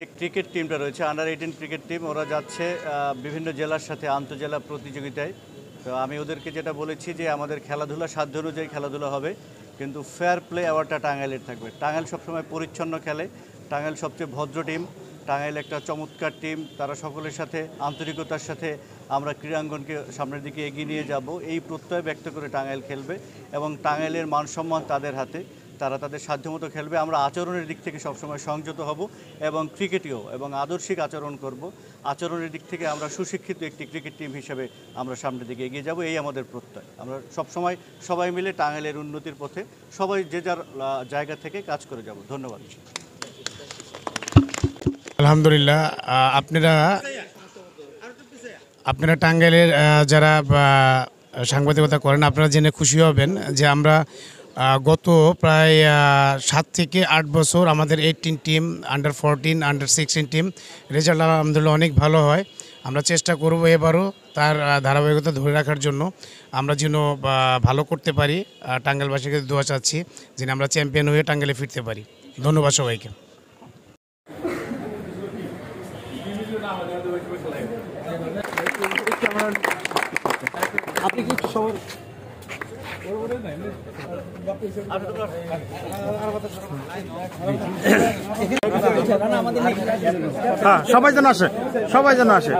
Cricket টিমটা রয়েছে আন্ডার-18 cricket team, ওরা যাচ্ছে বিভিন্ন জেলার সাথে আন্তঃজেলা প্রতিযোগিতায়। তো আমি ওদেরকে যেটা বলেছি যে আমাদের খেলাধুলা সাধ্য অনুযায়ী খেলাধুলা হবে, কিন্তু ফেয়ার প্লে অ্যাওয়ার্ডটা টাঙ্গাইলের থাকবে। টাঙ্গাইল সবসময় পরিচ্ছন্ন খেলে, টাঙ্গাইল সবচেয়ে ভদ্র টিম, টাঙ্গাইল একটা চমৎকার টিম। তারা সকলের সাথে আন্তরিকতার সাথে আমরা ক্রীড়াঙ্গনকে সামনের দিকে এগিয়ে নিয়ে যাব, এই প্রত্যয় ব্যক্ত করে টাঙ্গাইল খেলবে এবং টাঙ্গাইলের মানসম্মান তাদের হাতে। তারা তাদের সাধ্যমতো খেলবে। আমরা আচরণের দিক থেকে সবসময় সংযত হব এবং ক্রিকেটেও এবং আদর্শিক আচরণ করব। আচরণের দিক থেকে আমরা সুশিক্ষিত একটি ক্রিকেট টিম হিসেবে আমরা সামনের দিকে এগিয়ে যাব, এই আমাদের প্রত্যয়। আমরা সবসময় সবাই মিলে টাঙ্গাইলের উন্নতির পথে সবাই যে যার জায়গা থেকে কাজ করে যাব। ধন্যবাদ। আলহামদুলিল্লাহ, আপনারা টাঙ্গাইলের যারা সাংবাদিকতা করেন, আপনারা জেনে খুশি হবেন যে আমরা গত প্রায় 7 থেকে 8 বছর আমাদের 18 টিম, আন্ডার-14, আন্ডার-16 টিম রেজাল্ট আলহামদুলিল্লাহ অনেক ভালো হয়। আমরা চেষ্টা করব এবারও তার ধারাবাহিকতা ধরে রাখার জন্য, আমরা যেন ভালো করতে পারি। টাঙ্গাইলবাসীকে দোয়া চাচ্ছি যেন আমরা চ্যাম্পিয়ন হয়ে টাঙ্গাইলে ফিরতে পারি। ধন্যবাদ সবাইকে। আপনি কি সবার সবাই যেন আসে।